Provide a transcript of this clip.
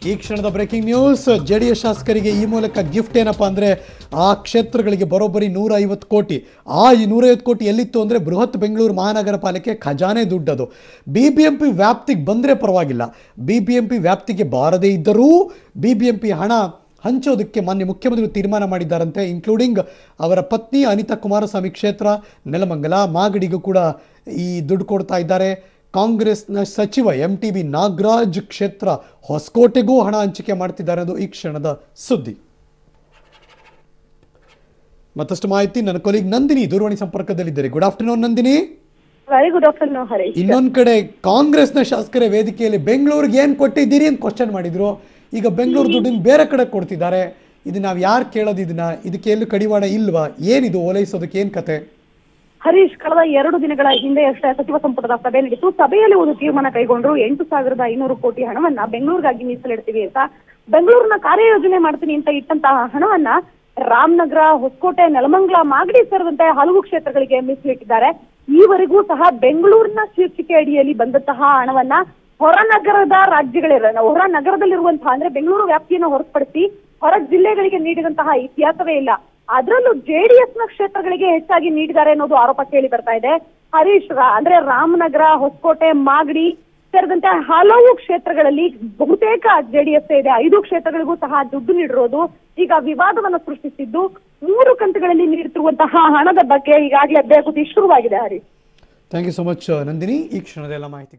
ಈ ಕ್ಷಣದ breaking news. JDS ಶಾಸಕರಿಗೆ ಈ ಮೂಲಕ ಗಿಫ್ಟ್ ಏನಪ್ಪಾ ಅಂದ್ರೆ ಆ ಕ್ಷೇತ್ರಗಳಿಗೆ ಬರೋಬ್ಬರಿ 150 ಕೋಟಿ. ಈ 150 ಕೋಟಿ ಎಲ್ಲಿತ್ತು ಅಂದ್ರೆ ಬೃಹತ್ ಬೆಂಗಳೂರು ಮಹಾನಗರ ಪಾಲಿಕೆ ಖಜಾನೆ ದುಡ್ಡದು. ಬಿಬಿಎಂಪಿ ವ್ಯಾಪ್ತಿಗೆ ಬಂದ್ರೆ ಪರವಾಗಿಲ್ಲ, ಬಿಬಿಎಂಪಿ ವ್ಯಾಪ್ತಿಗೆ ಬಾರದೇ ಇದ್ದರೂ ಬಿಬಿಎಂಪಿ ಹಣ ಹಂಚೋದಕ್ಕೆ ಮಾನ್ಯ ಮುಖ್ಯಮಂತ್ರಿಗಳು ತೀರ್ಮಾನ ಮಾಡಿದ್ದಾರಂತೆ. ಇನ್ಕ್ಲೂಡಿಂಗ್ ಅವರ ಪತ್ನಿ ಅನಿತಾ ಕುಮಾರಸ್ವಾಮಿ ಕ್ಷೇತ್ರ ನೆಲಮಂಗಲ, ಮಾಗಡಿಗೂ ಕೂಡ ಈ ದುಡ್ಡು ಕೊಡ್ತಾ ಇದ್ದಾರೆ. ಕಾಂಗ್ರೆಸ್ನ ಸಚಿವ MTB ನಾಗರಾಜ್ ಕ್ಷೇತ್ರ ಹೊಸಕೋಟೆಗೂ ಹಣ ಹಂಚಿಕೆ ಮಾಡ್ತಿದ್ದಾರೆ ಅದು ಈ ಕ್ಷಣದ ಸುದ್ದಿ. ಮತ್ತಷ್ಟು ಮಾಹಿತಿ ನನ್ನ ಕೊಲೀಗ್ ನಂದಿನಿ ದೂರವಾಣಿ ಸಂಪರ್ಕದಲ್ಲಿದ್ದಾರೆ. Good afternoon Nandini. Very good afternoon Harish. ಇನ್ನೊಂದ್ ಕಡೆ ಕಾಂಗ್ರೆಸ್ನ ಶಾಸಕರ ವೇದಿಕೆಯಲ್ಲಿ ಬೆಂಗಳೂರಿಗೆ ಏನ್ ಕೊಟ್ಟಿದ್ದೀರಿ ಅಂತ ಕ್ವಶನ್ ಮಾಡಿದ್ರು. ಈಗ ಬೆಂಗಳೂರು ದುಡ್ಡಿನ ಬೇರೆ ಕಡೆ ಕೊಡ್ತಿದ್ದಾರೆ. ಇದು ನಾವ್ ಯಾರು ಕೇಳೋದು? ಇದಕ್ಕೆ ಎಲ್ಲೂ ಕಡಿವಾಣ ಇಲ್ವಾ? ಏನಿದು ಓಲೈಸೋದಕ್ಕೆ ಏನ್ ಕತೆ? ಹರೀಶ್, ಕಳೆದ 2 ದಿನಗಳ ಹಿಂದೆ ಅಷ್ಟೇ ಸಚಿವ ಸಂಪುಟದ ಸಭೆ ನಡೆಯಿತು. ಸಭೆಯಲ್ಲಿ ಒಂದು ತೀರ್ಮಾನ ಕೈಗೊಂಡ್ರು. 8,500 ಕೋಟಿ ಹಣವನ್ನ ಬೆಂಗಳೂರಿಗಾಗಿ ಮೀಸಲಿಡ್ತೀವಿ ಅಂತ, ಬೆಂಗಳೂರಿನ ಕಾರ್ಯಯೋಜನೆ ಮಾಡ್ತೀನಿ ಅಂತ ಇಟ್ಟಂತಹ ಹಣವನ್ನ ರಾಮನಗರ, ಹೊಸಕೋಟೆ, ನೆಲಮಂಗಲ, ಮಾಗಡಿ ಸೇರಿದಂತೆ ಹಲವು ಕ್ಷೇತ್ರಗಳಿಗೆ ಮೀಸಲಿಟ್ಟಿದ್ದಾರೆ. ಈವರೆಗೂ ಸಹ ಬೆಂಗಳೂರಿನ ಶೀರ್ಷಿಕೆ ಅಡಿಯಲ್ಲಿ ಬಂದಂತಹ ಹಣವನ್ನ ಹೊರ ನಗರದಲ್ಲಿರುವಂತಹ ಅಂದ್ರೆ ಬೆಂಗಳೂರು ವ್ಯಾಪ್ತಿಯನ್ನು ಹೊರತುಪಡಿಸಿ ಹೊರ ಜಿಲ್ಲೆಗಳಿಗೆ ನೀಡಿದಂತಹ ಇತಿಹಾಸವೇ ಇಲ್ಲ. ಅದರಲ್ಲೂ ಜೆಡಿಎಸ್ ನ ಕ್ಷೇತ್ರಗಳಿಗೆ ಹೆಚ್ಚಾಗಿ ನೀಡಿದ್ದಾರೆ ಅನ್ನೋದು ಆರೋಪ ಕೇಳಿ ಬರ್ತಾ ಇದೆ. ಹರೀಶ್, ಅಂದ್ರೆ ರಾಮನಗರ, ಹೊಸಕೋಟೆ, ಮಾಗಡಿ ಸೇರಿದಂತೆ ಹಲವು ಕ್ಷೇತ್ರಗಳಲ್ಲಿ ಬಹುತೇಕ ಜೆಡಿಎಸ್ ಇದೆ. 5 ಕ್ಷೇತ್ರಗಳಿಗೂ ಸಹ ದುಡ್ಡು ನೀಡಿರೋದು ಈಗ ವಿವಾದವನ್ನು ಸೃಷ್ಟಿಸಿದ್ದು. 3 ಕಂತುಗಳಲ್ಲಿ ನೀಡುತ್ತಿರುವಂತಹ ಹಣದ ಬಗ್ಗೆ ಈಗಾಗಲೇ ಬೇಗುದಿ ಶುರುವಾಗಿದೆ. Harish, thank you so much Nandini ಈ ಕ್ಷಣದೆಲ್ಲ ಮಾಹಿತಿ.